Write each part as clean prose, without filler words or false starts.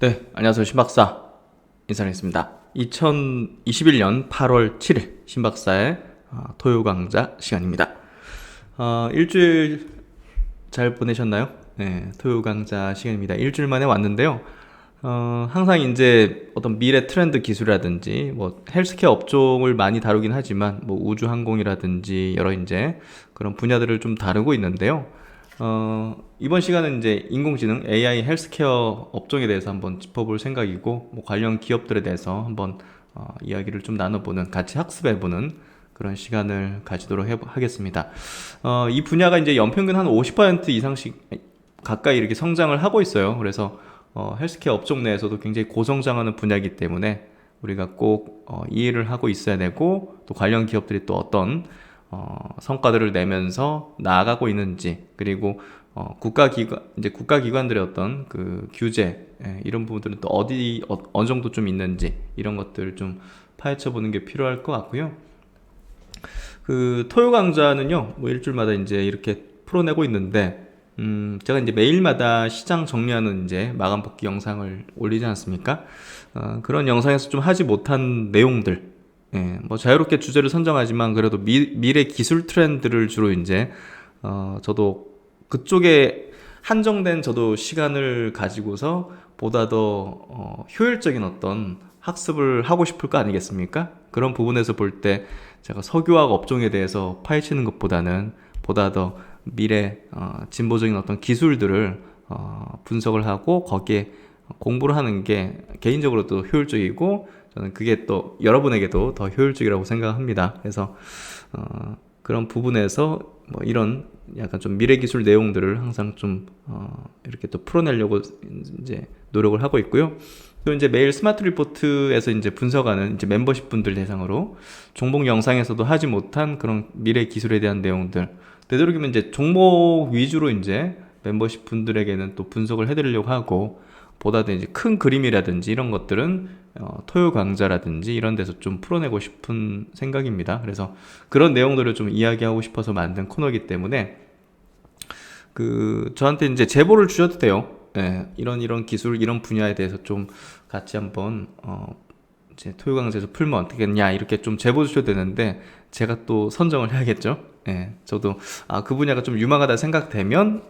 네, 안녕하세요. 신박사 인사드리겠습니다. 2021년 8월 7일 신박사의 토요 강좌 시간입니다. 일주일 잘 보내셨나요? 네, 토요 강좌 시간입니다. 일주일 만에 왔는데요. 항상 이제 어떤 미래 트렌드 기술이라든지 뭐 헬스케어 업종을 많이 다루긴 하지만 뭐 우주 항공이라든지 여러 이제 그런 분야들을 좀 다루고 있는데요. 이번 시간은 이제 인공지능 AI 헬스케어 업종에 대해서 한번 짚어볼 생각이고 뭐 관련 기업들에 대해서 한번 이야기를 좀 나눠보는 같이 학습해보는 그런 시간을 가지도록 하겠습니다. 이 분야가 이제 연평균 한 50% 이상씩 가까이 이렇게 성장을 하고 있어요. 그래서 헬스케어 업종 내에서도 굉장히 고성장하는 분야이기 때문에 우리가 꼭 이해를 하고 있어야 되고 또 관련 기업들이 또 어떤 성과들을 내면서 나아가고 있는지 그리고 국가기관들의 어떤 그 규제 이런 부분들은 또 어느 정도 좀 있는지 이런 것들을 좀 파헤쳐 보는 게 필요할 것 같고요. 그 토요 강좌는요 뭐 일주일마다 이제 이렇게 풀어내고 있는데 제가 이제 매일마다 시장 정리하는 이제 마감 복귀 영상을 올리지 않습니까? 그런 영상에서 좀 하지 못한 내용들, 뭐 자유롭게 주제를 선정하지만 그래도 미래 기술 트렌드를 주로 이제 저도 그쪽에 한정된 저도 시간을 가지고서 보다 더 효율적인 어떤 학습을 하고 싶을 거 아니겠습니까? 그런 부분에서 볼 때 제가 석유화학 업종에 대해서 파헤치는 것보다는 보다 더 미래 진보적인 어떤 기술들을 분석을 하고 거기에 공부를 하는 게 개인적으로도 효율적이고 저는 그게 또 여러분에게도 더 효율적이라고 생각합니다. 그래서 그런 부분에서 뭐 이런 약간 좀 미래 기술 내용들을 항상 좀 이렇게 또 풀어내려고 이제 노력을 하고 있고요. 또 이제 매일 스마트 리포트에서 이제 분석하는 이제 멤버십 분들 대상으로 종목 영상에서도 하지 못한 그런 미래 기술에 대한 내용들 되도록이면 이제 종목 위주로 이제 멤버십 분들에게는 또 분석을 해드리려고 하고 보다 더 이제 큰 그림이라든지 이런 것들은 토요 강좌라든지 이런 데서 좀 풀어내고 싶은 생각입니다. 그래서 그런 내용들을 좀 이야기하고 싶어서 만든 코너이기 때문에 그 저한테 이제 제보를 주셔도 돼요. 이런 기술 이런 분야에 대해서 좀 같이 한번 이제 토요 강좌에서 풀면 어떻겠냐 이렇게 좀 제보 주셔도 되는데 제가 또 선정을 해야겠죠. 저도 그 분야가 좀 유망하다 생각되면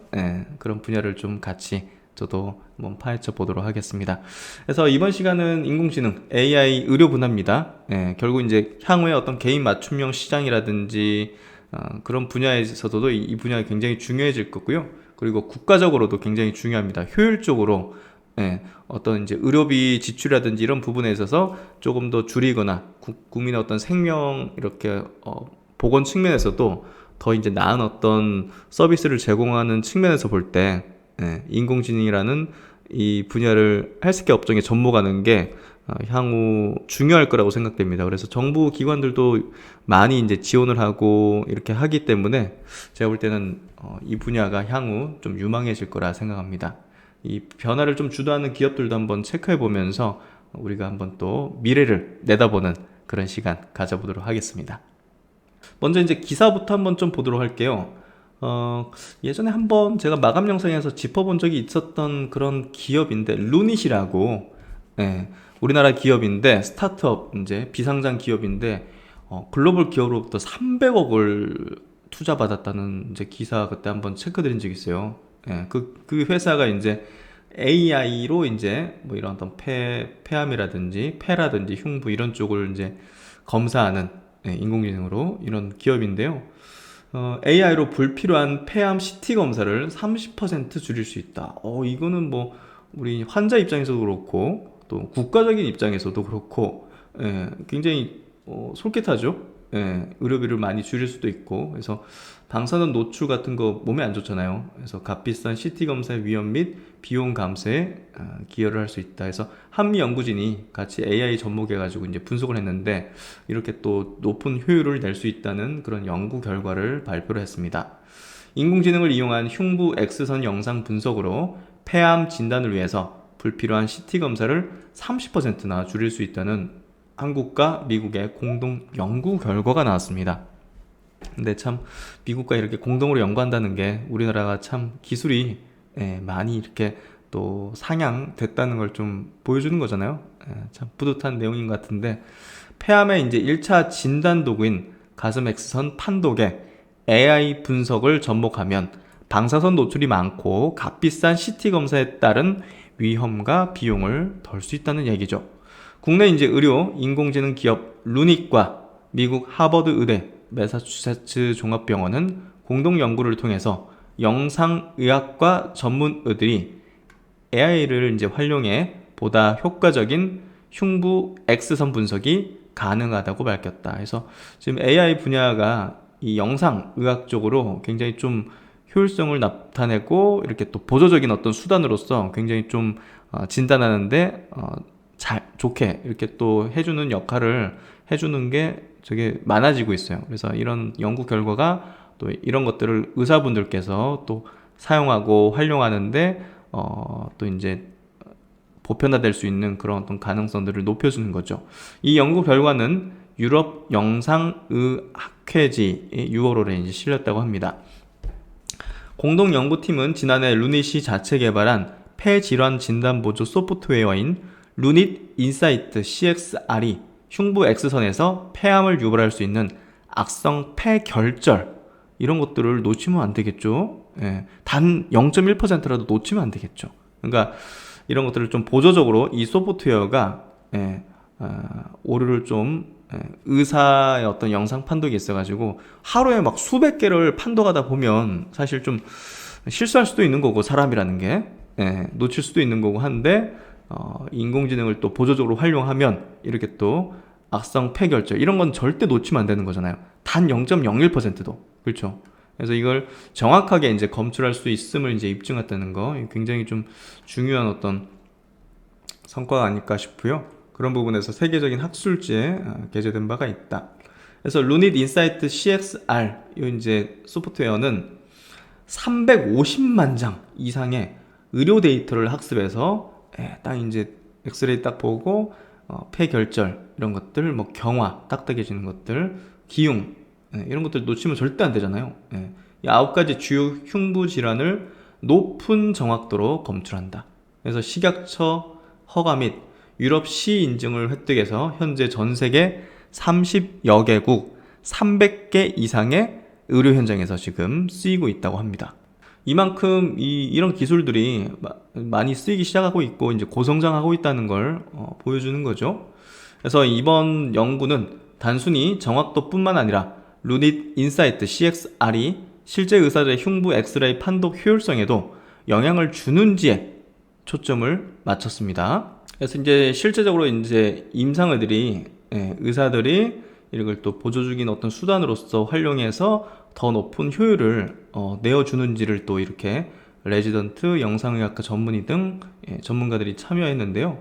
그런 분야를 좀 같이 저도 한번 파헤쳐 보도록 하겠습니다. 그래서 이번 시간은 인공지능 AI 의료 분야입니다. 결국 이제 향후에 어떤 개인 맞춤형 시장이라든지 그런 분야에서도 이 분야가 굉장히 중요해질 거고요. 그리고 국가적으로도 굉장히 중요합니다. 효율적으로 어떤 이제 의료비 지출이라든지 이런 부분에 있어서 조금 더 줄이거나 국민의 어떤 생명 이렇게 보건 측면에서도 더 이제 나은 어떤 서비스를 제공하는 측면에서 볼 때 인공지능이라는 이 분야를 헬스케어 업종에 접목하는 게 향후 중요할 거라고 생각됩니다. 그래서 정부 기관들도 많이 이제 지원을 하고 이렇게 하기 때문에 제가 볼 때는 이 분야가 향후 좀 유망해질 거라 생각합니다. 이 변화를 좀 주도하는 기업들도 한번 체크해 보면서 우리가 한번 또 미래를 내다보는 그런 시간 가져보도록 하겠습니다. 먼저 이제 기사부터 한번 좀 보도록 할게요. 예전에 한번 제가 마감 영상에서 짚어본 적이 있었던 그런 기업인데, 루닛이라고, 우리나라 기업인데, 스타트업, 이제 비상장 기업인데, 글로벌 기업으로부터 300억을 투자받았다는 이제 기사 그때 한번 체크드린 적이 있어요. 그 회사가 이제 AI로 이제 뭐 이런 어떤 폐암이라든지 폐라든지 흉부 이런 쪽을 이제 검사하는 인공지능으로 이런 기업인데요. AI로 불필요한 폐암 CT 검사를 30% 줄일 수 있다. 이거는 뭐 우리 환자 입장에서도 그렇고 또 국가적인 입장에서도 그렇고 굉장히 솔깃하죠. 의료비를 많이 줄일 수도 있고 그래서 방사능 노출 같은 거 몸에 안 좋잖아요. 그래서 값비싼 CT 검사의 위험 및 비용 감소에 기여를 할 수 있다. 해서 한미 연구진이 같이 AI 접목해가지고 이제 분석을 했는데 이렇게 또 높은 효율을 낼 수 있다는 그런 연구 결과를 발표를 했습니다. 인공지능을 이용한 흉부 X선 영상 분석으로 폐암 진단을 위해서 불필요한 CT 검사를 30%나 줄일 수 있다는 한국과 미국의 공동 연구 결과가 나왔습니다. 근데 참 미국과 이렇게 공동으로 연구한다는 게 우리나라가 참 기술이 많이 이렇게 또 상향됐다는 걸 좀 보여주는 거잖아요. 참 뿌듯한 내용인 것 같은데, 폐암의 이제 1차 진단 도구인 가슴 X선 판독에 AI 분석을 접목하면 방사선 노출이 많고 값비싼 CT 검사에 따른 위험과 비용을 덜 수 있다는 얘기죠. 국내 이제 의료 인공지능 기업 루닛과 미국 하버드 의대 매사추세츠 종합병원은 공동 연구를 통해서 영상의학과 전문의들이 AI를 이제 활용해 보다 효과적인 흉부 X선 분석이 가능하다고 밝혔다. 그래서 지금 AI 분야가 이 영상의학 쪽으로 굉장히 좀 효율성을 나타내고 이렇게 또 보조적인 어떤 수단으로서 굉장히 좀 진단하는데 좋게 이렇게 또 해주는 역할을 해주는 게 되게 많아지고 있어요. 그래서 이런 연구 결과가 또 이런 것들을 의사분들께서 또 사용하고 활용하는데 또 이제 보편화될 수 있는 그런 어떤 가능성들을 높여주는 거죠. 이 연구 결과는 유럽 영상의학회지의 6월호에 이제 실렸다고 합니다. 공동 연구팀은 지난해 루닛이 자체 개발한 폐질환 진단 보조 소프트웨어인 루닛 인사이트 CXR이 흉부 X선에서 폐암을 유발할 수 있는 악성 폐결절 이런 것들을 놓치면 안 되겠죠. 단 0.1%라도 놓치면 안 되겠죠. 그러니까 이런 것들을 좀 보조적으로 이 소프트웨어가 오류를 좀 의사의 어떤 영상 판독이 있어가지고 하루에 막 수백 개를 판독하다 보면 사실 좀 실수할 수도 있는 거고, 사람이라는 게 놓칠 수도 있는 거고 한데 인공지능을 또 보조적으로 활용하면 이렇게 또 악성 폐결절 이런 건 절대 놓치면 안 되는 거잖아요. 단 0.01%도. 그렇죠. 그래서 이걸 정확하게 이제 검출할 수 있음을 이제 입증했다는 거 굉장히 좀 중요한 어떤 성과가 아닐까 싶고요. 그런 부분에서 세계적인 학술지에 게재된 바가 있다. 그래서 루닛 인사이트 CXR 이 이제 소프트웨어는 350만 장 이상의 의료 데이터를 학습해서 딱 이제 엑스레이 딱 보고 폐결절 이런 것들, 뭐 경화, 딱딱해지는 것들, 기흉 이런 것들 놓치면 절대 안 되잖아요. 이 9가지 주요 흉부 질환을 높은 정확도로 검출한다. 그래서 식약처 허가 및 유럽 시 인증을 획득해서 현재 전 세계 30여 개국 300개 이상의 의료 현장에서 지금 쓰이고 있다고 합니다. 이만큼 이런 기술들이 많이 쓰이기 시작하고 있고 이제 고성장하고 있다는 걸 보여주는 거죠. 그래서 이번 연구는 단순히 정확도뿐만 아니라 루닛 인사이트 CXR이 실제 의사들의 흉부 엑스레이 판독 효율성에도 영향을 주는지에 초점을 맞췄습니다. 그래서 이제 실제적으로 이제 임상의들이 의사들이 이걸 또 보조적인 어떤 수단으로서 활용해서 더 높은 효율을 내어주는지를 또 이렇게 레지던트, 영상의학과 전문의 등 전문가들이 참여했는데요.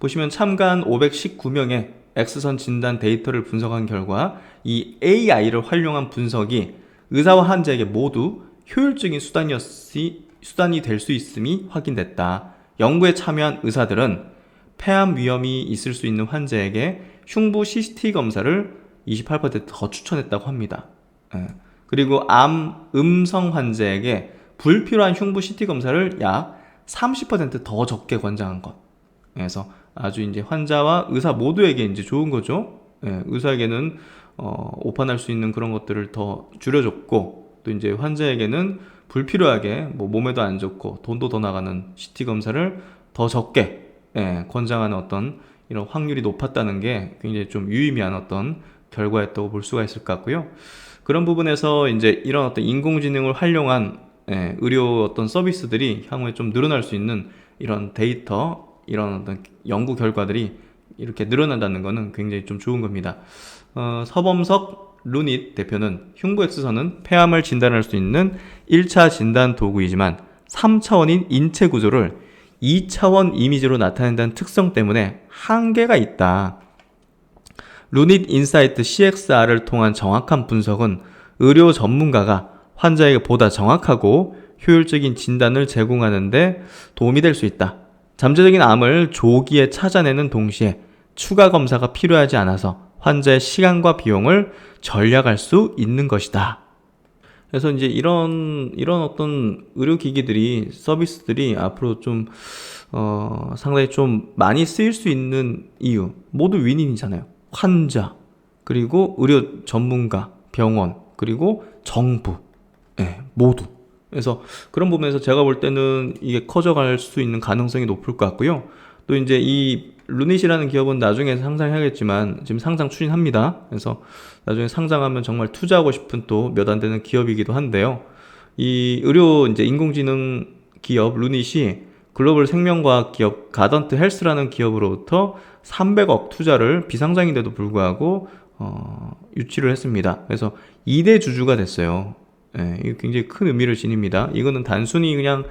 보시면 참가한 519명의 X선 진단 데이터를 분석한 결과 이 AI를 활용한 분석이 의사와 환자에게 모두 효율적인 수단이 될 수 있음이 확인됐다. 연구에 참여한 의사들은 폐암 위험이 있을 수 있는 환자에게 흉부 CT 검사를 28%더 추천했다고 합니다. 그리고 음성 환자에게 불필요한 흉부 CT 검사를 약 30%더 적게 권장한 것. 그래서 아주 이제 환자와 의사 모두에게 이제 좋은 거죠. 의사에게는 오판할 수 있는 그런 것들을 더 줄여줬고, 또 이제 환자에게는 불필요하게 뭐 몸에도 안 좋고 돈도 더 나가는 CT 검사를 더 적게 권장하는 어떤 이런 확률이 높았다는 게 굉장히 좀 유의미한 어떤 결과였다고 볼 수가 있을 것 같고요. 그런 부분에서 이제 이런 어떤 인공지능을 활용한 의료 어떤 서비스들이 향후에 좀 늘어날 수 있는 이런 데이터, 이런 어떤 연구 결과들이 이렇게 늘어난다는 것은 굉장히 좀 좋은 겁니다. 서범석 루닛 대표는 흉부 X선은 폐암을 진단할 수 있는 1차 진단 도구이지만 3차원인 인체 구조를 2차원 이미지로 나타낸다는 특성 때문에 한계가 있다. 루닛 인사이트 CXR을 통한 정확한 분석은 의료 전문가가 환자에게 보다 정확하고 효율적인 진단을 제공하는 데 도움이 될 수 있다. 잠재적인 암을 조기에 찾아내는 동시에 추가 검사가 필요하지 않아서 환자의 시간과 비용을 절약할 수 있는 것이다. 그래서 이제 이런 어떤 의료기기들이, 서비스들이 앞으로 좀, 상당히 좀 많이 쓰일 수 있는 이유. 모두 윈윈이잖아요. 환자, 그리고 의료 전문가, 병원, 그리고 정부. 예, 모두. 그래서 그런 부분에서 제가 볼 때는 이게 커져갈 수 있는 가능성이 높을 것 같고요. 또 이제 이 루닛이라는 기업은 나중에 상장해야겠지만 지금 상장 추진합니다. 그래서 나중에 상장하면 정말 투자하고 싶은 또 몇 안 되는 기업이기도 한데요. 이 의료 이제 인공지능 기업 루닛이 글로벌 생명과학 기업 가던트 헬스라는 기업으로부터 300억 투자를 비상장인데도 불구하고 유치를 했습니다. 그래서 2대 주주가 됐어요. 예, 이거 굉장히 큰 의미를 지닙니다. 이거는 단순히 그냥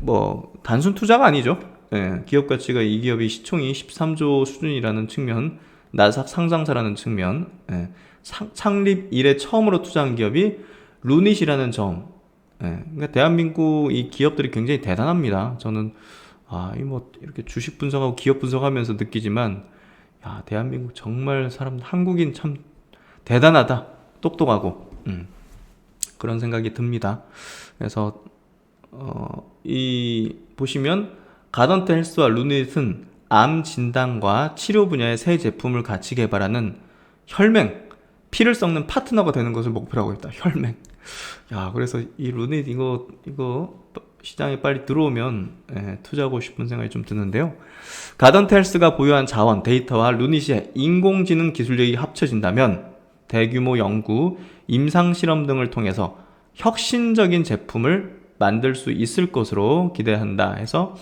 뭐 단순 투자가 아니죠. 예, 기업 가치가 이 기업이 시총이 13조 수준이라는 측면, 나스닥 상장사라는 측면, 예, 창립 이래 처음으로 투자한 기업이 루닛이라는 점. 예, 그러니까 대한민국 이 기업들이 굉장히 대단합니다. 저는 이 뭐 이렇게 주식 분석하고 기업 분석하면서 느끼지만, 야, 대한민국 정말 한국인 참 대단하다, 똑똑하고, 그런 생각이 듭니다. 그래서 보시면 가던트 헬스와 루닛은 암 진단과 치료 분야의 새 제품을 같이 개발하는 혈맹, 피를 섞는 파트너가 되는 것을 목표로 하고 있다. 혈맹. 야, 그래서 이 루닛 이거 시장에 빨리 들어오면 투자하고 싶은 생각이 좀 드는데요. 가던트 헬스가 보유한 자원, 데이터와 루닛의 인공지능 기술력이 합쳐진다면 대규모 연구, 임상 실험 등을 통해서 혁신적인 제품을 만들 수 있을 것으로 기대한다 해서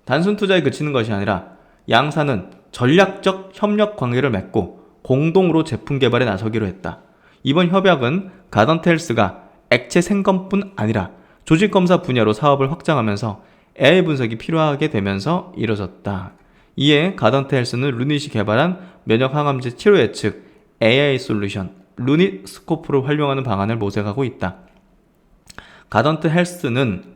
단순 투자에 그치는 것이 아니라 양사는 전략적 협력 관계를 맺고 공동으로 제품 개발에 나서기로 했다. 이번 협약은 가던트 헬스가 액체 생검뿐 아니라 조직검사 분야로 사업을 확장하면서 AI 분석이 필요하게 되면서 이뤄졌다. 이에 가던트 헬스는 루닛이 개발한 면역항암제 치료 예측 AI 솔루션 루닛 스코프를 활용하는 방안을 모색하고 있다. 가던트 헬스는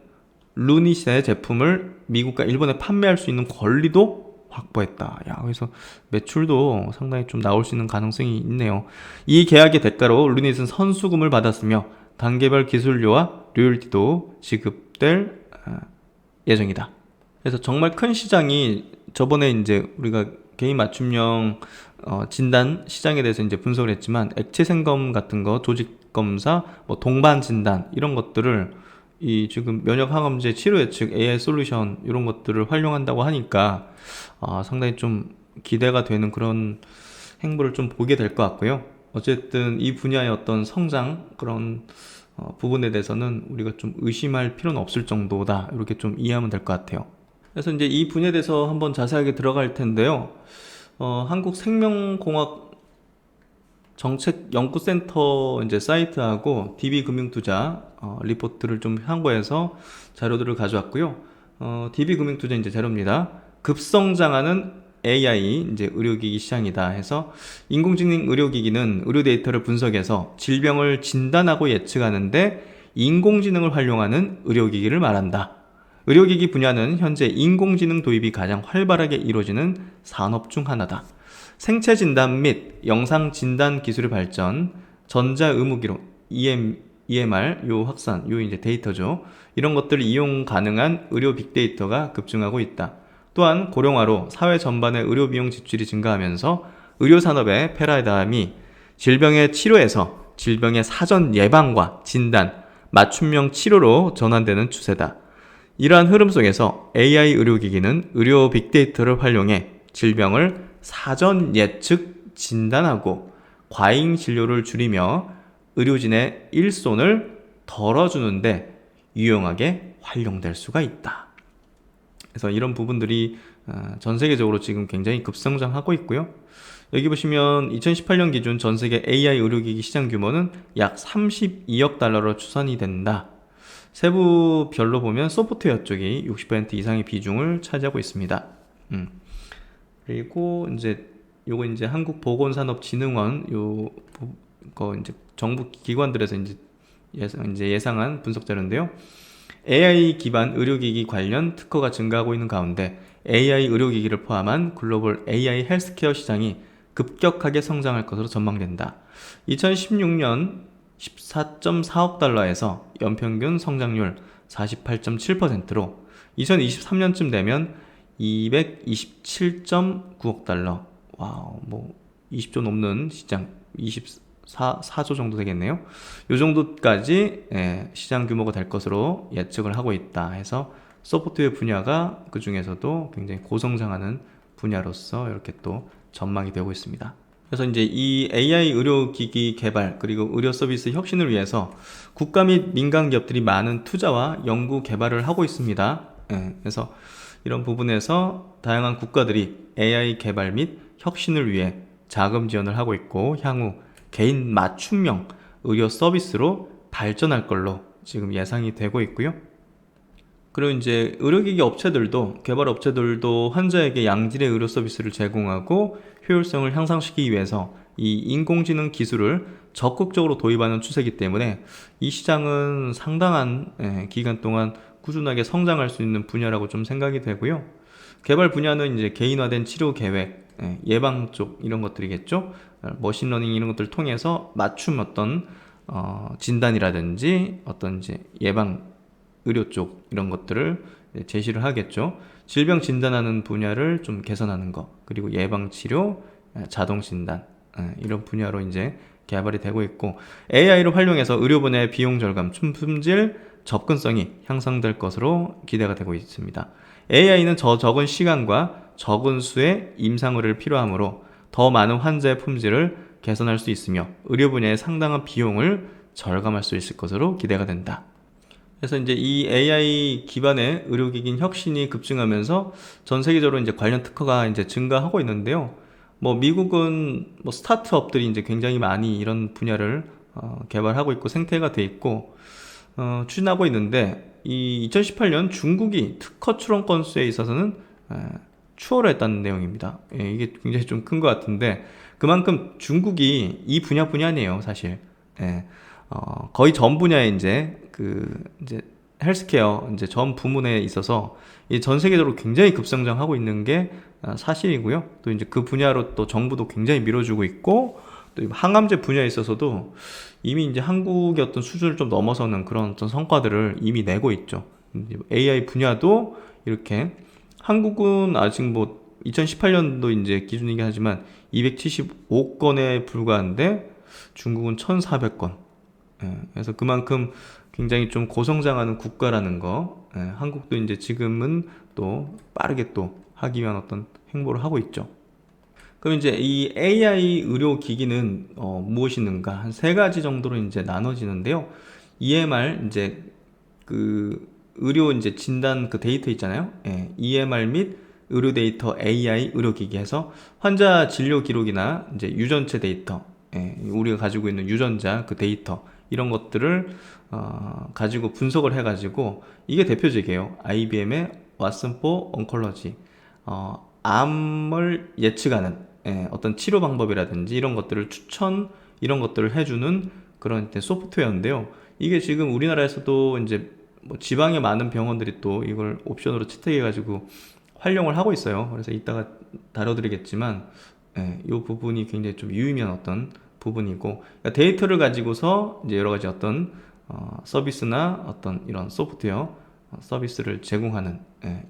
루닛의 제품을 미국과 일본에 판매할 수 있는 권리도 확보했다. 야, 그래서 매출도 상당히 좀 나올 수 있는 가능성이 있네요. 이 계약의 대가로 루닛은 선수금을 받았으며 단계별 기술료와 로열티도 지급될 예정이다. 그래서 정말 큰 시장이, 저번에 이제 우리가 개인 맞춤형 진단 시장에 대해서 이제 분석을 했지만, 액체 생검 같은 거, 조직 검사, 뭐 동반 진단 이런 것들을 이 지금 면역 항암제 치료 예측 AI 솔루션 이런 것들을 활용한다고 하니까 상당히 좀 기대가 되는 그런 행보를 좀 보게 될 것 같고요. 어쨌든 이 분야의 어떤 성장 그런 부분에 대해서는 우리가 좀 의심할 필요는 없을 정도다, 이렇게 좀 이해하면 될 것 같아요. 그래서 이제 이 분야에 대해서 한번 자세하게 들어갈 텐데요. 한국생명공학 정책연구센터 이제 사이트하고 DB금융투자 리포트를 좀 참고해서 자료들을 가져왔고요. DB금융투자 이제 자료입니다. 급성장하는 AI 이제 의료기기 시장이다 해서, 인공지능 의료기기는 의료 데이터를 분석해서 질병을 진단하고 예측하는데 인공지능을 활용하는 의료기기를 말한다. 의료기기 분야는 현재 인공지능 도입이 가장 활발하게 이루어지는 산업 중 하나다. 생체 진단 및 영상 진단 기술의 발전, 전자 의무기록, EMR 요 확산, 요 이제 데이터죠. 이런 것들을 이용 가능한 의료 빅데이터가 급증하고 있다. 또한 고령화로 사회 전반의 의료 비용 지출이 증가하면서 의료 산업의 패러다임이 질병의 치료에서 질병의 사전 예방과 진단, 맞춤형 치료로 전환되는 추세다. 이러한 흐름 속에서 AI 의료기기는 의료 빅데이터를 활용해 질병을 사전 예측 진단하고 과잉 진료를 줄이며 의료진의 일손을 덜어주는데 유용하게 활용될 수가 있다. 그래서 이런 부분들이 전 세계적으로 지금 굉장히 급성장하고 있고요. 여기 보시면 2018년 기준 전 세계 AI 의료기기 시장 규모는 약 32억 달러로 추산이 된다. 세부별로 보면 소프트웨어 쪽이 60% 이상의 비중을 차지하고 있습니다. 그리고 이제 요거 이제 한국보건산업진흥원 요거 이제 정부 기관들에서 이제 예상한 분석 자료인데요. AI 기반 의료기기 관련 특허가 증가하고 있는 가운데 AI 의료기기를 포함한 글로벌 AI 헬스케어 시장이 급격하게 성장할 것으로 전망된다. 2016년 14.4억 달러에서 연평균 성장률 48.7%로 2023년쯤 되면 227.9억 달러. 와우, 뭐 20조 넘는 시장, 4조 정도 되겠네요. 요 정도까지 시장 규모가 될 것으로 예측을 하고 있다 해서 소프트웨어 분야가 그 중에서도 굉장히 고성장하는 분야로서 이렇게 또 전망이 되고 있습니다. 그래서 이제 이 AI 의료기기 개발 그리고 의료 서비스 혁신을 위해서 국가 및 민간 기업들이 많은 투자와 연구 개발을 하고 있습니다. 그래서 이런 부분에서 다양한 국가들이 AI 개발 및 혁신을 위해 자금 지원을 하고 있고 향후 개인 맞춤형 의료 서비스로 발전할 걸로 지금 예상이 되고 있고요. 그리고 이제 의료기기 업체들도 개발 업체들도 환자에게 양질의 의료 서비스를 제공하고 효율성을 향상시키기 위해서 이 인공지능 기술을 적극적으로 도입하는 추세이기 때문에 이 시장은 상당한 기간 동안 꾸준하게 성장할 수 있는 분야라고 좀 생각이 되고요. 개발 분야는 이제 개인화된 치료 계획, 예방 쪽 이런 것들이겠죠. 머신러닝 이런 것들을 통해서 맞춤 어떤 진단이라든지 어떤 이제 예방 의료 쪽 이런 것들을 제시를 하겠죠. 질병 진단하는 분야를 좀 개선하는 거, 그리고 예방 치료, 자동 진단 이런 분야로 이제 개발이 되고 있고 AI를 활용해서 의료 분야의 비용 절감, 품질, 접근성이 향상될 것으로 기대가 되고 있습니다. AI는 적은 시간과 적은 수의 임상의료를 필요하므로 더 많은 환자의 품질을 개선할 수 있으며 의료 분야의 상당한 비용을 절감할 수 있을 것으로 기대가 된다. 그래서 이제 이 AI 기반의 의료기기 혁신이 급증하면서 전 세계적으로 이제 관련 특허가 이제 증가하고 있는데요. 뭐 미국은 뭐 스타트업들이 이제 굉장히 많이 이런 분야를 개발하고 있고 생태가 돼 있고 추진하고 있는데 이 2018년 중국이 특허 출원 건수에 있어서는 추월을 했다는 내용입니다. 이게 굉장히 좀 큰 것 같은데 그만큼 중국이 이 분야뿐이 아니에요, 사실. 거의 전 분야에 이제 헬스케어 이제 전 부문에 있어서 이 전 세계적으로 굉장히 급성장하고 있는 게 사실이고요. 또 이제 그 분야로 또 정부도 굉장히 밀어주고 있고 또 항암제 분야에 있어서도 이미 이제 한국의 어떤 수준을 좀 넘어서는 그런 어떤 성과들을 이미 내고 있죠. AI 분야도 이렇게 한국은 아직 뭐 2018년도 이제 기준이긴 하지만 275건에 불과한데 중국은 1,400건. 그래서 그만큼 굉장히 좀 고성장하는 국가라는 거, 한국도 이제 지금은 또 빠르게 또 하기 위한 어떤 행보를 하고 있죠. 그럼 이제 이 AI 의료기기는 무엇이는가 한 세 가지 정도로 이제 나눠지는데요. EMR 이제 그 의료 이제 진단 그 데이터 있잖아요. EMR 및 의료 데이터 AI 의료기기 해서 환자 진료 기록이나 이제 유전체 데이터, 우리가 가지고 있는 유전자 그 데이터 이런 것들을 가지고 분석을 해가지고 이게 대표적이에요. IBM의 왓슨 포 oncology, 암을 예측하는 어떤 치료 방법이라든지 이런 것들을 추천 이런 것들을 해주는 그런 소프트웨어인데요. 이게 지금 우리나라에서도 이제 뭐 지방의 많은 병원들이 또 이걸 옵션으로 채택해가지고 활용을 하고 있어요. 그래서 이따가 다뤄드리겠지만 이 부분이 굉장히 좀 유의미한 어떤 부분이고 그러니까 데이터를 가지고서 이제 여러 가지 어떤 서비스나 어떤 이런 소프트웨어 서비스를 제공하는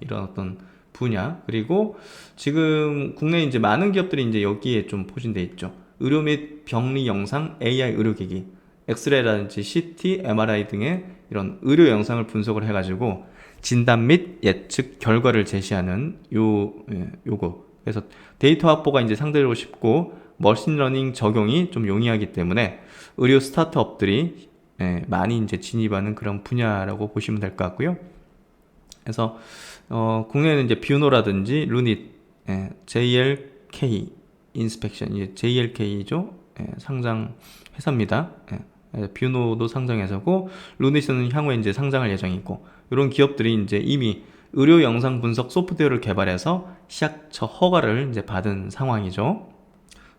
이런 어떤 분야 그리고 지금 국내에 이제 많은 기업들이 이제 여기에 좀 포진돼 있죠. 의료 및 병리 영상 AI 의료기기, 엑스레이라든지 CT, MRI 등의 이런 의료 영상을 분석을 해가지고 진단 및 예측 결과를 제시하는 요거. 그래서 데이터 확보가 이제 상대적으로 쉽고 머신러닝 적용이 좀 용이하기 때문에 의료 스타트업들이 많이 이제 진입하는 그런 분야라고 보시면 될 것 같고요. 그래서 국내에는 이제 뷰노라든지 루닛, JLK 인스펙션, 이게 JLK죠. 상장 회사입니다. 뷰노도 상장 회사고 루닛은 향후에 이제 상장할 예정이고 이런 기업들이 이제 이미 의료 영상 분석 소프트웨어를 개발해서 시약처 허가를 이제 받은 상황이죠.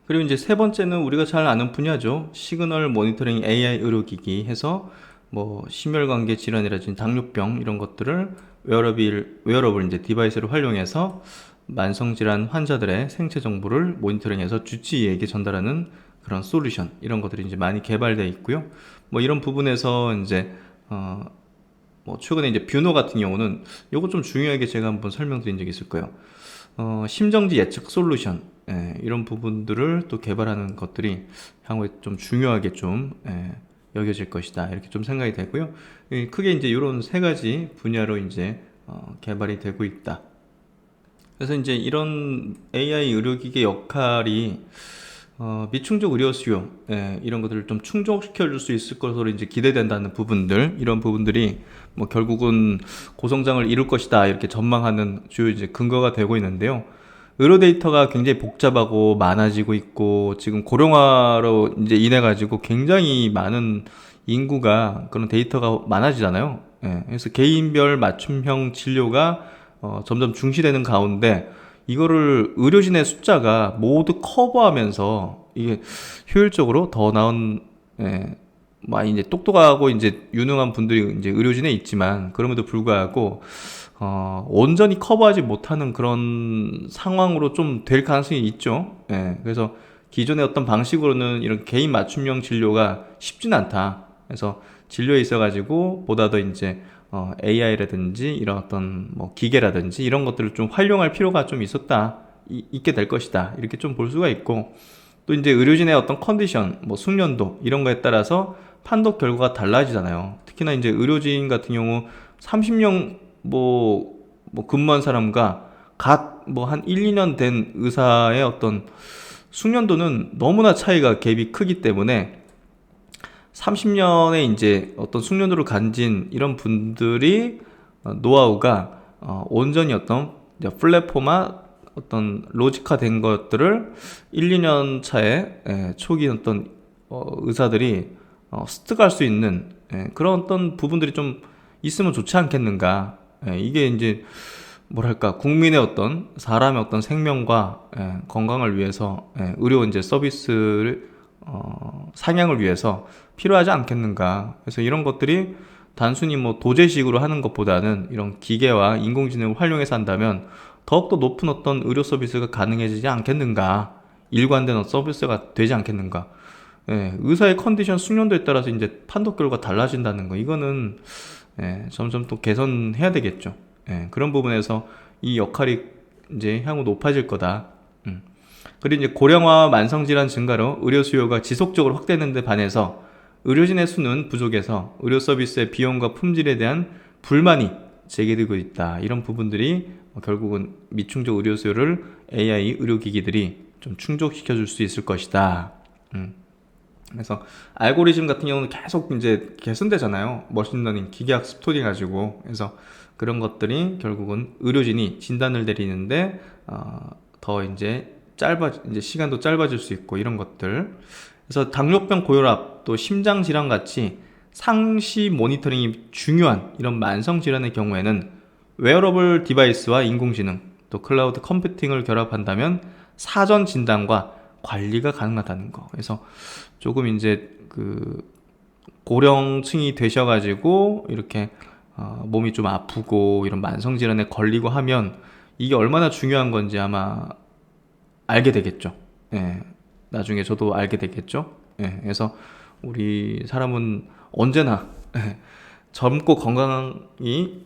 그리고 이제 세 번째는 우리가 잘 아는 분야죠. 시그널 모니터링 AI 의료기기 해서 뭐 심혈관계 질환이라든지 당뇨병 이런 것들을 웨어러블 이제 디바이스를 활용해서 만성질환 환자들의 생체 정보를 모니터링해서 주치의에게 전달하는 그런 솔루션 이런 것들이 이제 많이 개발되어 있고요. 뭐 이런 부분에서 이제 뭐 최근에 이제 뷰노 같은 경우는 요거 좀 중요하게 제가 한번 설명드린 적이 있을 거예요. 심정지 예측 솔루션, 이런 부분들을 또 개발하는 것들이 향후에 좀 중요하게 좀 여겨질 것이다, 이렇게 좀 생각이 되고요. 크게 이제 이런 세 가지 분야로 이제 개발이 되고 있다. 그래서 이제 이런 AI 의료기기 역할이 미충족 의료 수요, 이런 것들을 좀 충족시켜 줄 수 있을 것으로 이제 기대된다는 부분들, 이런 부분들이 뭐 결국은 고성장을 이룰 것이다, 이렇게 전망하는 주요 이제 근거가 되고 있는데요. 의료 데이터가 굉장히 복잡하고 많아지고 있고, 지금 고령화로 이제 인해 가지고 굉장히 많은 인구가 그런 데이터가 많아지잖아요. 그래서 개인별 맞춤형 진료가 점점 중시되는 가운데, 이거를 의료진의 숫자가 모두 커버하면서 이게 효율적으로 더 나은, 많이 이제 똑똑하고 이제 유능한 분들이 이제 의료진에 있지만, 그럼에도 불구하고 온전히 커버하지 못하는 그런 상황으로 좀 될 가능성이 있죠. 그래서 기존의 어떤 방식으로는 이런 개인 맞춤형 진료가 쉽진 않다. 그래서 진료에 있어가지고 보다 더 이제 AI라든지 이런 어떤 뭐 기계라든지 이런 것들을 좀 활용할 필요가 좀 있게 될 것이다, 이렇게 좀 볼 수가 있고, 또 이제 의료진의 어떤 컨디션, 뭐 숙련도 이런 거에 따라서 판독 결과가 달라지잖아요. 특히나 이제 의료진 같은 경우 30년 근무한 사람과 뭐 한 1, 2년 된 의사의 어떤 숙련도는 너무나 차이가 갭이 크기 때문에 30년의 이제 어떤 숙련도를 가진 이런 분들이 노하우가 온전히 어떤 플랫폼화, 어떤 로직화된 것들을 1, 2년 차에 초기 어떤 의사들이 습득할 수 있는 그런 어떤 부분들이 좀 있으면 좋지 않겠는가. 이게 이제 뭐랄까, 국민의 어떤 사람의 어떤 생명과 건강을 위해서, 의료 이제 서비스를 상향을 위해서 필요하지 않겠는가. 그래서 이런 것들이 단순히 뭐 도제식으로 하는 것보다는 이런 기계와 인공지능을 활용해서 한다면 더욱더 높은 어떤 의료 서비스가 가능해지지 않겠는가. 일관된 어떤 서비스가 되지 않겠는가. 의사의 컨디션, 숙련도에 따라서 이제 판독 결과가 달라진다는 거, 이거는 점점 또 개선해야 되겠죠. 그런 부분에서 이 역할이 이제 향후 높아질 거다. 그리고 이제 고령화 만성질환 증가로 의료 수요가 지속적으로 확대하는 데 반해서 의료진의 수는 부족해서 의료 서비스의 비용과 품질에 대한 불만이 제기되고 있다. 이런 부분들이 결국은 미충족 의료 수요를 AI 의료기기들이 좀 충족시켜 줄 수 있을 것이다. 그래서 알고리즘 같은 경우는 계속 이제 개선되잖아요. 머신러닝, 기계학습 토대 가지고. 그래서 그런 것들이 결국은 의료진이 진단을 내리는데 더 이제 시간도 짧아질 수 있고, 이런 것들. 그래서 당뇨병, 고혈압, 또 심장 질환 같이 상시 모니터링이 중요한 이런 만성 질환의 경우에는 웨어러블 디바이스와 인공지능, 또 클라우드 컴퓨팅을 결합한다면 사전 진단과 관리가 가능하다는 거. 그래서 조금 이제 그 고령층이 되셔가지고 이렇게 몸이 좀 아프고 이런 만성 질환에 걸리고 하면 이게 얼마나 중요한 건지 아마 알게 되겠죠. 나중에 저도 알게 되겠죠. 그래서 우리 사람은 언제나 젊고 건강이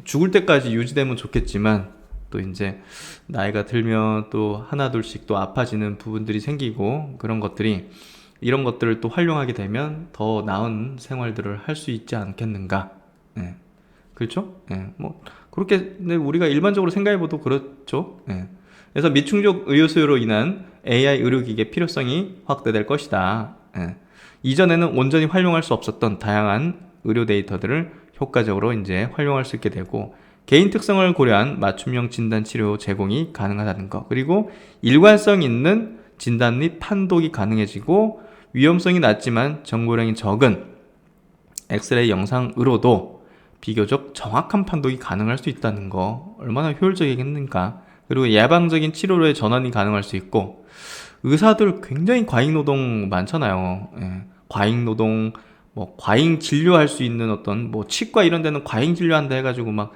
죽을 때까지 유지되면 좋겠지만, 또 이제 나이가 들면 또 하나 둘씩 또 아파지는 부분들이 생기고, 그런 것들이 이런 것들을 또 활용하게 되면 더 나은 생활들을 할 수 있지 않겠는가. 그렇죠? 뭐 그렇게 우리가 일반적으로 생각해봐도 그렇죠. 그래서 미충족 의료 수요로 인한 AI 의료기기의 필요성이 확대될 것이다. 이전에는 온전히 활용할 수 없었던 다양한 의료 데이터들을 효과적으로 이제 활용할 수 있게 되고, 개인 특성을 고려한 맞춤형 진단 치료 제공이 가능하다는 것, 그리고 일관성 있는 진단 및 판독이 가능해지고, 위험성이 낮지만 정보량이 적은 엑스레이 영상으로도 비교적 정확한 판독이 가능할 수 있다는 거, 얼마나 효율적이겠는가. 그리고 예방적인 치료로의 전환이 가능할 수 있고, 의사들 굉장히 과잉 노동 많잖아요. 과잉 노동, 뭐 과잉 진료할 수 있는 어떤 뭐 치과 이런 데는 과잉 진료한다 해가지고 막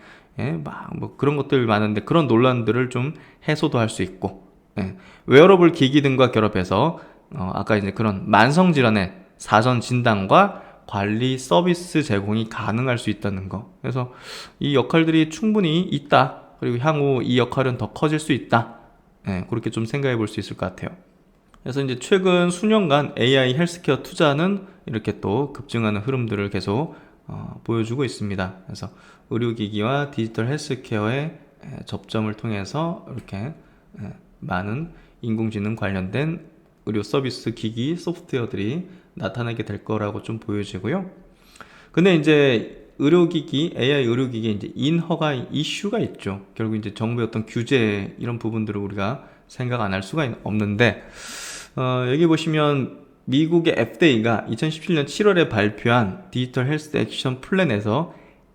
뭐 그런 것들 많은데, 그런 논란들을 좀 해소도 할 수 있고, 웨어러블 기기 등과 결합해서 아까 이제 그런 만성 질환의 사전 진단과 관리, 서비스 제공이 가능할 수 있다는 거. 그래서 이 역할들이 충분히 있다. 그리고 향후 이 역할은 더 커질 수 있다. 그렇게 좀 생각해 볼 수 있을 것 같아요. 그래서 이제 최근 수년간 AI 헬스케어 투자는 이렇게 또 급증하는 흐름들을 계속 보여주고 있습니다. 그래서 의료기기와 디지털 헬스케어의 접점을 통해서 이렇게 많은 인공지능 관련된 의료 서비스 기기 소프트웨어들이 나타나게 될 거라고 좀 보여지고요. 근데 이제 의료기기, AI 의료기기에 이제 인허가 이슈가 있죠. 결국 이제 정부의 어떤 규제 이런 부분들을 우리가 생각 안 할 수가 없는데, 여기 보시면 미국의 FDA가 2017년 7월에 발표한 디지털 헬스 액션 플랜에서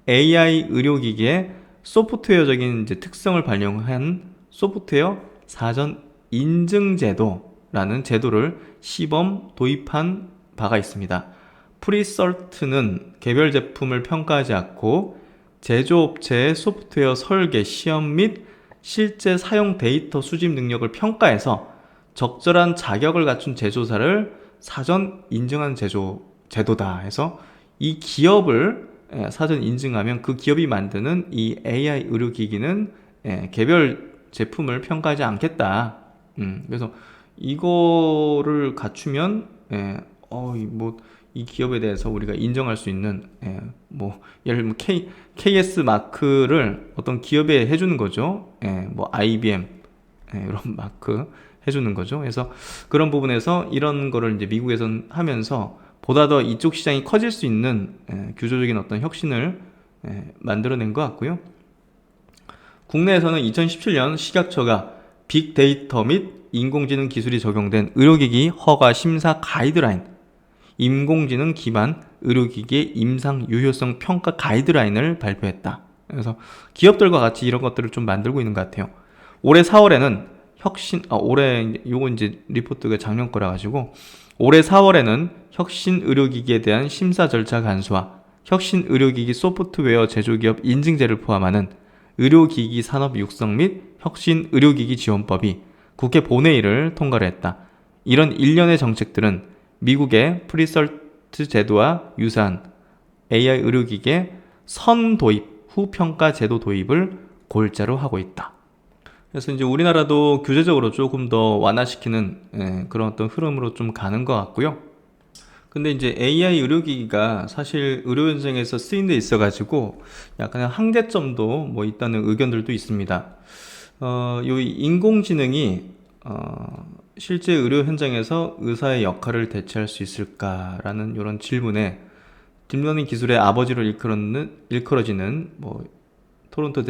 AI 의료기기의 소프트웨어적인 이제 특성을 반영한 소프트웨어 사전 인증 제도라는 제도를 시범 도입한 바가 있습니다. 프리설트는 개별 제품을 평가하지 않고 제조업체의 소프트웨어 설계, 시험 및 실제 사용 데이터 수집 능력을 평가해서 적절한 자격을 갖춘 제조사를 사전 인증하는 제도다 해서 이 기업을 사전 인증하면 그 기업이 만드는 이 AI 의료기기는 개별 제품을 평가하지 않겠다. 그래서 이거를 갖추면 이 기업에 대해서 우리가 인정할 수 있는 예를 들면 KS 마크를 어떤 기업에 해주는 거죠. IBM 이런 마크 해주는 거죠. 그래서 그런 부분에서 이런 거를 이제 미국에선 하면서 보다 더 이쪽 시장이 커질 수 있는 규조적인 어떤 혁신을 만들어낸 것 같고요. 국내에서는 2017년 식약처가 빅데이터 및 인공지능 기술이 적용된 의료기기 허가 심사 가이드라인, 인공지능 기반 의료기기의 임상 유효성 평가 가이드라인을 발표했다. 그래서 기업들과 같이 이런 것들을 좀 만들고 있는 것 같아요. 올해 4월에는 요거 이제 리포트가 작년 거라 가지고 올해 4월에는 혁신 의료기기에 대한 심사 절차 간소화, 혁신 의료기기 소프트웨어 제조기업 인증제를 포함하는 의료기기 산업 육성 및 혁신 의료기기 지원법이 국회 본회의를 통과를 했다. 이런 일련의 정책들은 미국의 프리설트 제도와 유사한 AI 의료기기의 선 도입, 후 평가 제도 도입을 골자로 하고 있다. 그래서 이제 우리나라도 규제적으로 조금 더 완화시키는 그런 어떤 흐름으로 좀 가는 것 같고요. 근데 이제 AI 의료기기가 사실 의료 현장에서 쓰인 데 있어가지고 약간 한계점도 있다는 의견들도 있습니다. 요 인공지능이 실제 의료 현장에서 의사의 역할을 대체할 수 있을까라는 이런 질문에 딥러닝 기술의 아버지로 일컬어지는 토론토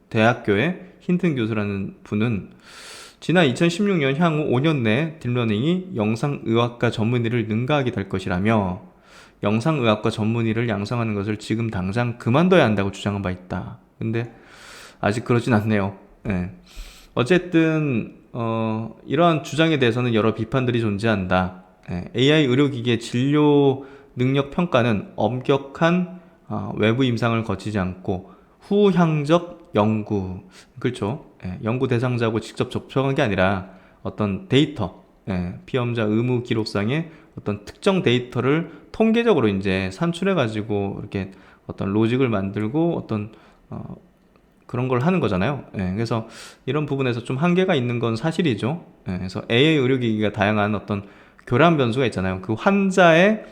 대학교의 힌튼 교수라는 분은 지난 2016년 향후 5년 내 딥러닝이 영상의학과 전문의를 능가하게 될 것이라며 영상의학과 전문의를 양성하는 것을 지금 당장 그만둬야 한다고 주장한 바 있다. 근데 아직 그러진 않네요. 어쨌든 이러한 주장에 대해서는 여러 비판들이 존재한다. AI 의료기기의 진료 능력 평가는 엄격한 외부 임상을 거치지 않고 후향적 연구, 그렇죠. 연구 대상자하고 직접 접촉한 게 아니라 어떤 데이터, 피험자 의무 기록상의 어떤 특정 데이터를 통계적으로 이제 산출해가지고 이렇게 어떤 로직을 만들고 어떤 그런 걸 하는 거잖아요. 그래서 이런 부분에서 좀 한계가 있는 건 사실이죠. 그래서 AI 의료기기가 다양한 어떤 교란 변수가 있잖아요. 그 환자의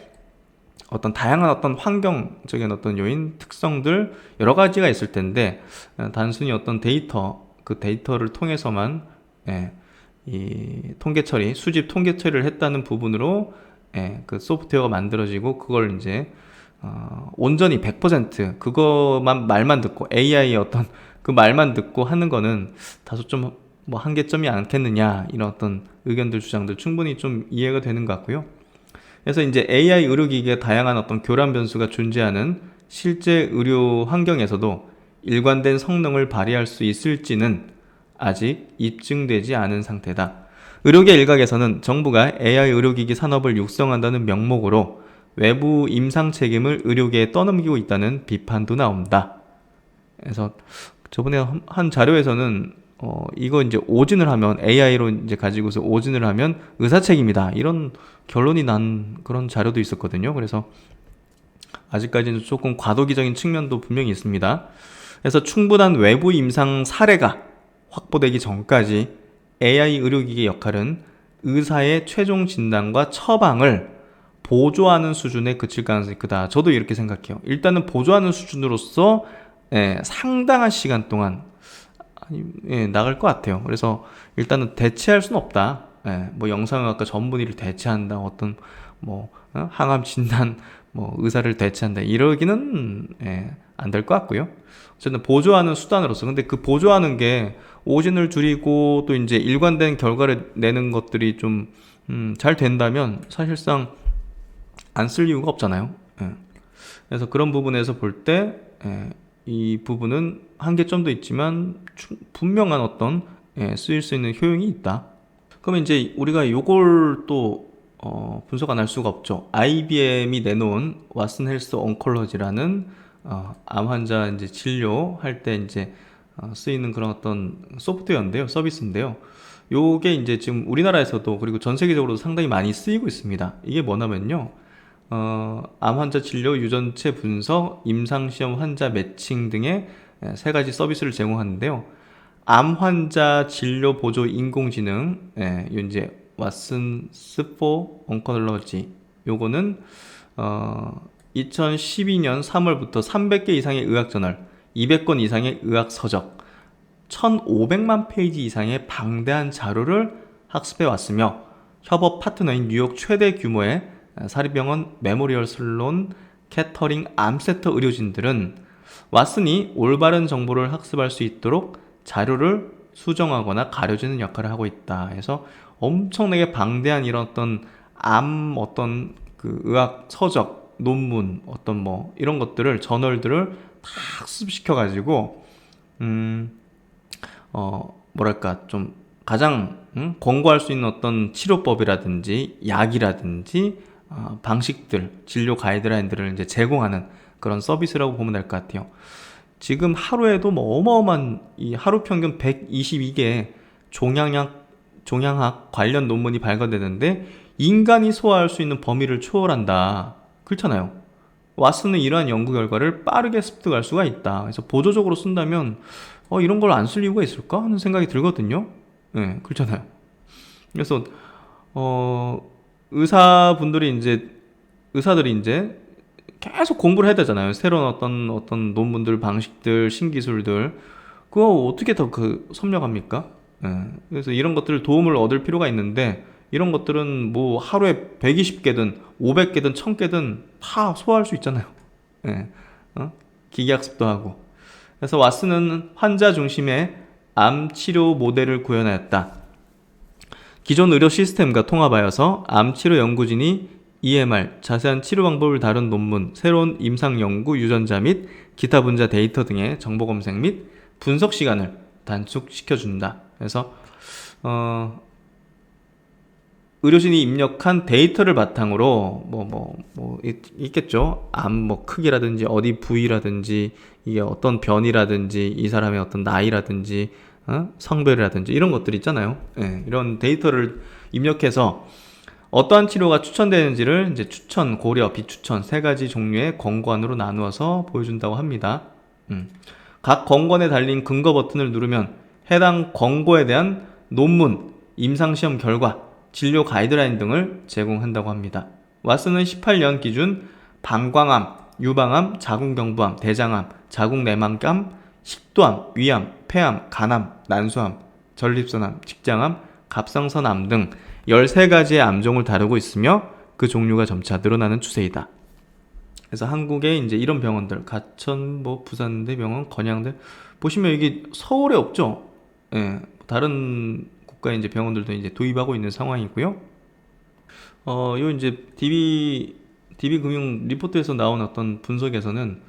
어떤 다양한 어떤 환경적인 어떤 요인, 특성들 여러 가지가 있을 텐데 단순히 어떤 그 데이터를 통해서만 이 통계 처리, 수집 통계 처리를 했다는 부분으로 그 소프트웨어가 만들어지고 그걸 이제 온전히 100% 그거만 말만 듣고 AI의 어떤 그 말만 듣고 하는 거는 다소 좀 한계점이 않겠느냐 이런 어떤 의견들, 주장들 충분히 좀 이해가 되는 것 같고요. 그래서 이제 AI 의료기기의 다양한 어떤 교란 변수가 존재하는 실제 의료 환경에서도 일관된 성능을 발휘할 수 있을지는 아직 입증되지 않은 상태다. 의료계 일각에서는 정부가 AI 의료기기 산업을 육성한다는 명목으로 외부 임상 책임을 의료계에 떠넘기고 있다는 비판도 나온다. 그래서 저번에 한 자료에서는 이거 이제 오진을 하면 AI로 이제 가지고서 오진을 하면 의사 책임이다 이런 결론이 난 그런 자료도 있었거든요. 그래서 아직까지는 조금 과도기적인 측면도 분명히 있습니다. 그래서 충분한 외부 임상 사례가 확보되기 전까지 AI 의료기기 역할은 의사의 최종 진단과 처방을 보조하는 수준에 그칠 가능성이 크다. 저도 이렇게 생각해요. 일단은 보조하는 수준으로서 상당한 시간 동안 나갈 것 같아요. 그래서 일단은 대체할 수는 없다. 뭐 영상의학과 전문의를 대체한다. 어떤 항암 진단 의사를 대체한다. 이러기는 안 될 것 같고요. 어쨌든 보조하는 수단으로서. 근데 그 보조하는 게 오진을 줄이고 또 이제 일관된 결과를 내는 것들이 좀 잘 된다면 사실상 안 쓸 이유가 없잖아요. 그래서 그런 부분에서 볼 때 이 부분은 한계점도 있지만 분명한 어떤 쓰일 수 있는 효용이 있다. 그러면 이제 우리가 요걸 또 분석 안 할 수가 없죠. IBM이 내놓은 왓슨 헬스 온컬러지라는 암 환자 이제 진료할 때 이제 쓰이는 그런 어떤 소프트웨어인데요, 서비스인데요. 요게 이제 지금 우리나라에서도 그리고 전 세계적으로도 상당히 많이 쓰이고 있습니다. 이게 뭐냐면요, 암 환자 진료, 유전체 분석, 임상시험 환자 매칭 등의 세 가지 서비스를 제공하는데요. 암 환자 진료 보조 인공지능, 이제 왓슨 스포 온컬러지, 요거는 2012년 3월부터 300개 이상의 의학저널, 200권 이상의 의학서적, 1500만 페이지 이상의 방대한 자료를 학습해 왔으며 협업 파트너인 뉴욕 최대 규모의 사립병원 메모리얼 슬론 캐터링 암센터 의료진들은 왓슨이 올바른 정보를 학습할 수 있도록 자료를 수정하거나 가려주는 역할을 하고 있다. 해서 엄청나게 방대한 이런 어떤 어떤 그 의학 서적, 논문, 어떤 이런 것들을, 저널들을 다 학습시켜 가지고 뭐랄까 좀 가장 권고할 수 있는 어떤 치료법이라든지 약이라든지 방식들, 진료 가이드라인들을 이제 제공하는 그런 서비스라고 보면 될 것 같아요. 지금 하루에도 어마어마한 이 하루 평균 122개 종양학 관련 논문이 발간되는데 인간이 소화할 수 있는 범위를 초월한다. 그렇잖아요. 왓슨은 이러한 연구 결과를 빠르게 습득할 수가 있다. 그래서 보조적으로 쓴다면 이런 걸 안 쓸 이유가 있을까 하는 생각이 들거든요. 그렇잖아요. 그래서 의사들이 이제 계속 공부를 해야 되잖아요. 새로운 어떤 논문들, 방식들, 신기술들. 그거 어떻게 더 섭렵합니까? 그래서 이런 것들 도움을 얻을 필요가 있는데, 이런 것들은 하루에 120개든 500개든 1000개든 다 소화할 수 있잖아요. 기계학습도 하고. 그래서 왓슨은 환자 중심의 암 치료 모델을 구현하였다. 기존 의료 시스템과 통합하여서 암 치료 연구진이 EMR, 자세한 치료 방법을 다룬 논문, 새로운 임상 연구 유전자 및 기타 분자 데이터 등의 정보 검색 및 분석 시간을 단축시켜준다. 그래서 의료진이 입력한 데이터를 바탕으로 있겠죠. 암 크기라든지 어디 부위라든지 이게 어떤 변이라든지 이 사람의 어떤 나이라든지 성별이라든지 이런 것들 있잖아요. 이런 데이터를 입력해서 어떠한 치료가 추천되는지를 이제 추천, 고려, 비추천 세 가지 종류의 권고안으로 나누어서 보여준다고 합니다. 각 권고안에 달린 근거 버튼을 누르면 해당 권고에 대한 논문, 임상시험 결과, 진료 가이드라인 등을 제공한다고 합니다. 왓슨은 18년 기준 방광암, 유방암, 자궁경부암, 대장암, 자궁내막암, 식도암, 위암, 폐암, 간암, 난소암, 전립선암, 직장암, 갑상선암 등 13가지의 암종을 다루고 있으며 그 종류가 점차 늘어나는 추세이다. 그래서 한국에 이제 이런 병원들, 가천, 부산대병원, 건양대 보시면 이게 서울에 없죠. 다른 국가의 이제 병원들도 이제 도입하고 있는 상황이고요. 요 이제 DB 금융 리포트에서 나온 어떤 분석에서는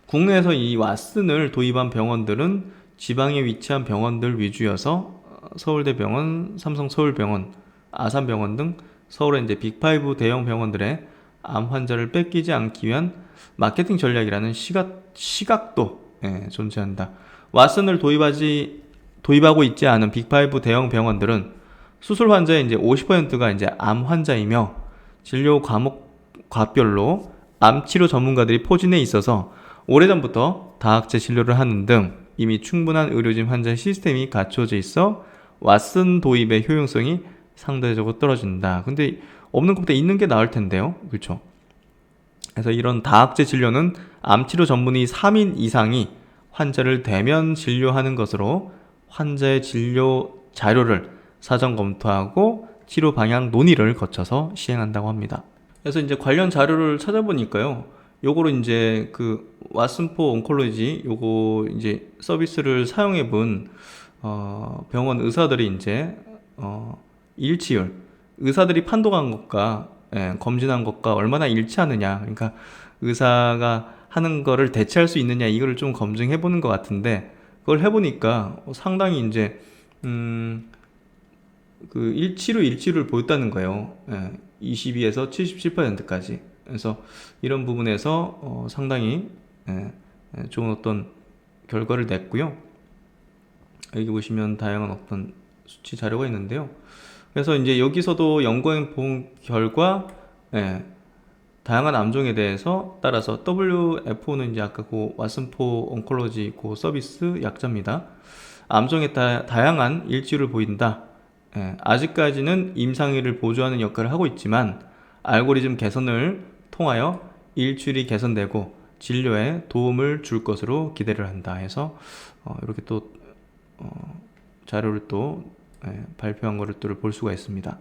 국내에서 이 왓슨을 도입한 병원들은 지방에 위치한 병원들 위주여서 서울대병원, 삼성서울병원, 아산병원 등 서울의 이제 빅5 대형 병원들의 암 환자를 뺏기지 않기 위한 마케팅 전략이라는 시각도 존재한다. 왓슨을 도입하고 있지 않은 빅5 대형 병원들은 수술 환자의 이제 50%가 이제 암 환자이며 진료 과목별로 암치료 전문가들이 포진해 있어서 오래전부터 다학제 진료를 하는 등 이미 충분한 의료진 환자 시스템이 갖춰져 있어 왓슨 도입의 효용성이 상대적으로 떨어진다. 근데 없는 것보다 있는 게 나을 텐데요. 그렇죠? 그래서 이런 다학제 진료는 암치료 전문의 3인 이상이 환자를 대면 진료하는 것으로 환자의 진료 자료를 사전 검토하고 치료 방향 논의를 거쳐서 시행한다고 합니다. 그래서 이제 관련 자료를 찾아보니까요. 요거를 이제 그 왓슨포 온콜로지 요거 이제 서비스를 사용해 본 병원 의사들이 이제 일치율 의사들이 판독한 것과 검진한 것과 얼마나 일치하느냐, 그러니까 의사가 하는 거를 대체할 수 있느냐 이거를 좀 검증해 보는 것 같은데 그걸 해보니까 상당히 이제 그 일치를 보였다는 거예요. 22에서 77%까지. 그래서 이런 부분에서 상당히 좋은 어떤 결과를 냈고요. 여기 보시면 다양한 어떤 수치 자료가 있는데요. 그래서 이제 여기서도 연구해 본 결과 다양한 암종에 대해서 따라서 WFO는 이제 아까 그 왓슨포 온콜로지 그 서비스 약자입니다. 암종에 다양한 일치를 보인다. 아직까지는 임상의를 보조하는 역할을 하고 있지만 알고리즘 개선을 통하여 일출이 개선되고 진료에 도움을 줄 것으로 기대를 한다 해서 이렇게 또 자료를 또 발표한 거를 또 볼 수가 있습니다.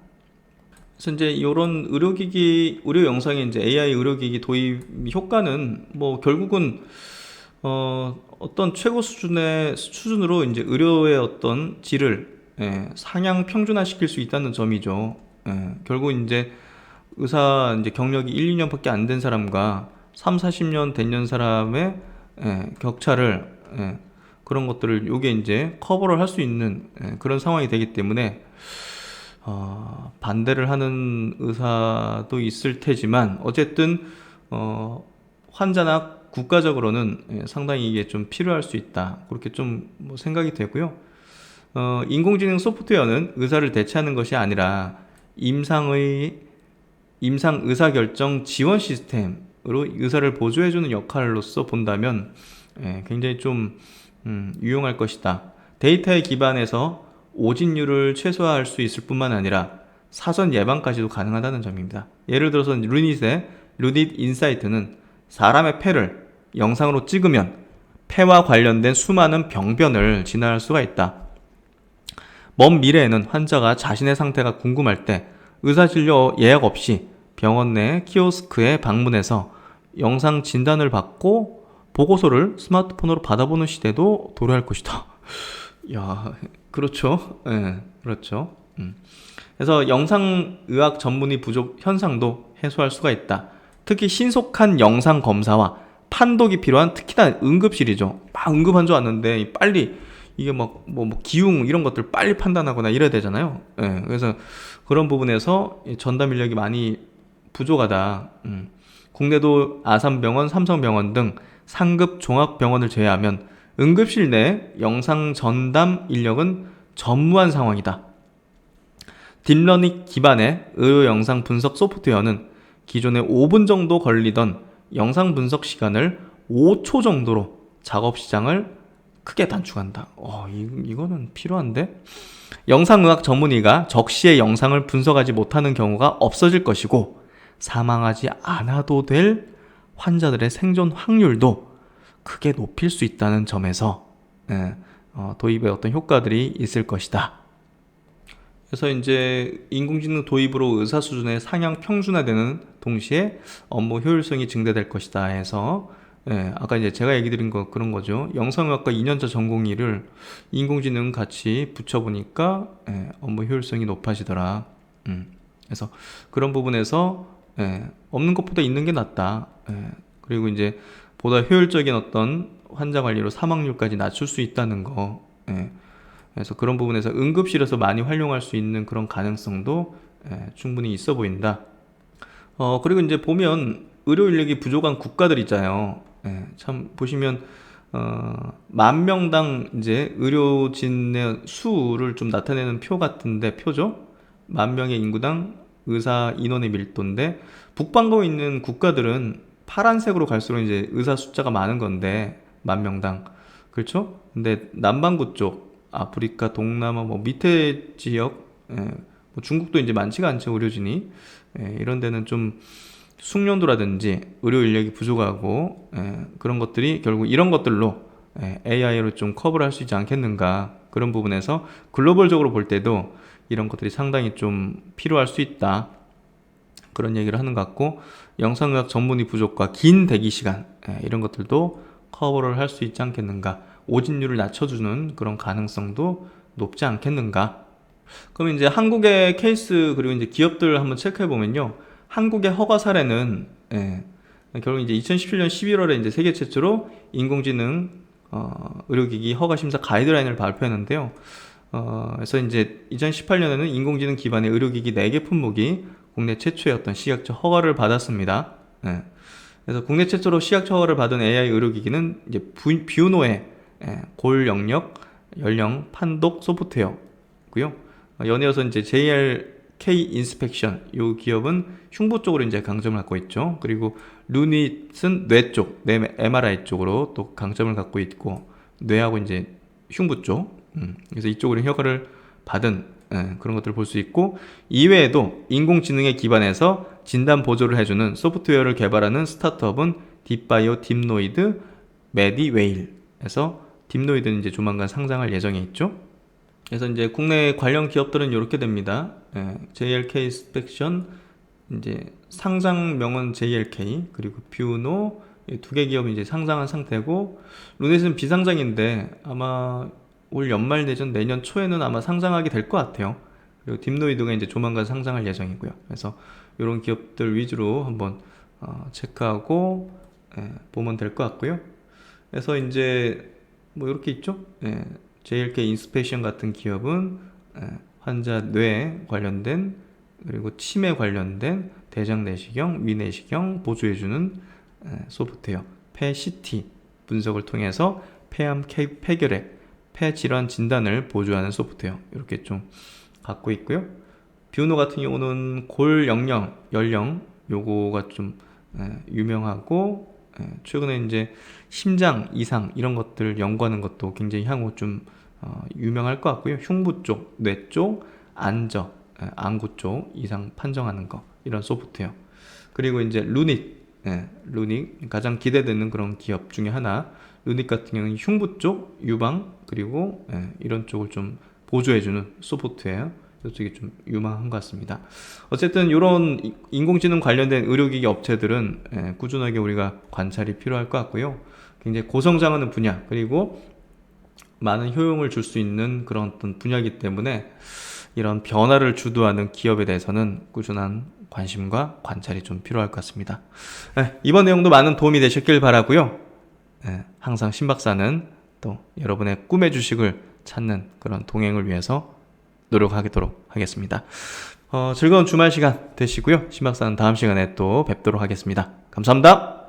그래서 이제 이런 의료 영상에 이제 AI 의료기기 도입 효과는 뭐 결국은 어떤 최고 수준으로 이제 의료의 어떤 질을 상향 평준화시킬 수 있다는 점이죠. 결국 이제 의사 이제 경력이 1, 2년밖에 안 된 사람과 3, 40년 된 사람의 격차를 그런 것들을 요게 이제 커버를 할 수 있는 그런 상황이 되기 때문에 반대를 하는 의사도 있을 테지만 어쨌든 환자나 국가적으로는 상당히 이게 좀 필요할 수 있다 그렇게 좀 뭐 생각이 되고요. 인공지능 소프트웨어는 의사를 대체하는 것이 아니라 임상 의사결정 지원 시스템으로 의사를 보조해주는 역할로서 본다면 굉장히 좀 유용할 것이다. 데이터에 기반해서 오진율을 최소화할 수 있을 뿐만 아니라 사전 예방까지도 가능하다는 점입니다. 예를 들어서 루닛 인사이트는 사람의 폐를 영상으로 찍으면 폐와 관련된 수많은 병변을 진화할 수가 있다. 먼 미래에는 환자가 자신의 상태가 궁금할 때 의사진료 예약 없이 병원 내 키오스크에 방문해서 영상 진단을 받고 보고서를 스마트폰으로 받아보는 시대도 도래할 것이다. 야, 그렇죠. 그렇죠. 그래서 영상의학 전문의 부족 현상도 해소할 수가 있다. 특히 신속한 영상 검사와 판독이 필요한 특히나 응급실이죠. 막 응급 환자 왔는데 빨리 이게 막 뭐 기흉 이런 것들 빨리 판단하거나 이래야 되잖아요. 그래서 그런 부분에서 전담 인력이 많이 부족하다. 국내도 아산병원, 삼성병원 등 상급 종합병원을 제외하면 응급실 내 영상 전담 인력은 전무한 상황이다. 딥러닝 기반의 의료 영상 분석 소프트웨어는 기존에 5분 정도 걸리던 영상 분석 시간을 5초 정도로 작업 시장을 크게 단축한다. 이거는 필요한데? 영상의학 전문의가 적시에 영상을 분석하지 못하는 경우가 없어질 것이고 사망하지 않아도 될 환자들의 생존 확률도 크게 높일 수 있다는 점에서 도입의 어떤 효과들이 있을 것이다. 그래서 이제 인공지능 도입으로 의사 수준의 상향 평준화되는 동시에 업무 효율성이 증대될 것이다 해서 아까 이제 제가 얘기 드린 거 그런 거죠. 영상의학과 2년차 전공의를 인공지능 같이 붙여보니까 업무 효율성이 높아지더라. 그래서 그런 부분에서 없는 것보다 있는 게 낫다. 그리고 이제 보다 효율적인 어떤 환자 관리로 사망률까지 낮출 수 있다는 거. 그래서 그런 부분에서 응급실에서 많이 활용할 수 있는 그런 가능성도 충분히 있어 보인다. 그리고 이제 보면 의료 인력이 부족한 국가들 있잖아요. 참 보시면 10,000명당 이제 의료진의 수를 좀 나타내는 표 같은데 표죠. 10,000명의 인구당 의사 인원의 밀도인데 북반구에 있는 국가들은 파란색으로 갈수록 이제 의사 숫자가 많은 건데 10,000명당. 그렇죠? 근데 남반구 쪽, 아프리카, 동남아, 뭐 밑에 지역, 뭐 중국도 이제 많지가 않죠, 의료진이. 이런 데는 좀 숙련도라든지 의료 인력이 부족하고, 그런 것들이 결국 이런 것들로 AI로 좀 커버를 할 수 있지 않겠는가. 그런 부분에서 글로벌적으로 볼 때도 이런 것들이 상당히 좀 필요할 수 있다. 그런 얘기를 하는 것 같고, 영상의학 전문의 부족과 긴 대기 시간, 이런 것들도 커버를 할 수 있지 않겠는가. 오진율을 낮춰주는 그런 가능성도 높지 않겠는가. 그럼 이제 한국의 케이스, 그리고 이제 기업들 한번 체크해 보면요. 한국의 허가 사례는, 결국 이제 2017년 11월에 이제 세계 최초로 인공지능 의료기기 허가 심사 가이드라인을 발표했는데요. 그래서 이제 2018년에는 인공지능 기반의 의료기기 4개 품목이 국내 최초의 어떤 식약처 허가를 받았습니다. 그래서 국내 최초로 식약처 허가를 받은 AI 의료기기는 이제 뷰노의 골 영역 연령 판독 소프트웨어고요. 연이어서 이제 JLK 인스펙션, 이 기업은 흉부 쪽으로 이제 강점을 갖고 있죠. 그리고 루닛은 뇌 쪽, 뇌 MRI 쪽으로 또 강점을 갖고 있고, 뇌하고 이제 흉부 쪽. 그래서 이쪽으로 허가를 받은 그런 것들을 볼 수 있고, 이외에도 인공지능에 기반해서 진단 보조를 해주는 소프트웨어를 개발하는 스타트업은 딥바이오 딥노이드 메디웨일에서, 딥노이드는 이제 조만간 상장할 예정에 있죠. 그래서 이제 국내 관련 기업들은 이렇게 됩니다. JLK 인스펙션, 이제 상장명은 JLK, 그리고 뷰노, 2개 기업이 이제 상장한 상태고, 루넷은 비상장인데 아마 올 연말 내전 내년 초에는 아마 상장하게 될 것 같아요. 그리고 딥노이드가 이제 조만간 상장할 예정이고요. 그래서 이런 기업들 위주로 한번 체크하고 보면 될 것 같고요. 그래서 이제 뭐 이렇게 있죠. JLK 인스펙션 같은 기업은 환자 뇌 관련된, 그리고 치매 관련된 대장 내시경, 위 내시경 보조해주는 소프트웨어 폐CT 분석을 통해서 폐암, 폐결핵, 폐 질환 진단을 보조하는 소프트웨어, 이렇게 좀 갖고 있고요. 뷰노 같은 경우는 골 영양 연령, 요거가 좀 유명하고, 최근에 이제 심장 이상 이런 것들 연구하는 것도 굉장히 향후 좀 유명할 것 같고요. 흉부 쪽, 뇌 쪽, 안저, 안구 쪽 이상 판정하는 거, 이런 소프트웨어. 그리고 이제 루닛, 루닛 가장 기대되는 그런 기업 중에 하나. 루닛 같은 경우는 흉부 쪽 유방, 그리고 이런 쪽을 좀 보조해주는 소프트웨어, 이쪽이 좀 유망한 것 같습니다. 어쨌든 이런 인공지능 관련된 의료기기 업체들은 꾸준하게 우리가 관찰이 필요할 것 같고요. 굉장히 고성장하는 분야, 그리고 많은 효용을 줄 수 있는 그런 어떤 분야이기 때문에 이런 변화를 주도하는 기업에 대해서는 꾸준한 관심과 관찰이 좀 필요할 것 같습니다. 이번 내용도 많은 도움이 되셨길 바라고요. 항상 신박사는 또 여러분의 꿈의 주식을 찾는 그런 동행을 위해서 노력하도록 하겠습니다. 즐거운 주말 시간 되시고요. 신박사는 다음 시간에 또 뵙도록 하겠습니다. 감사합니다.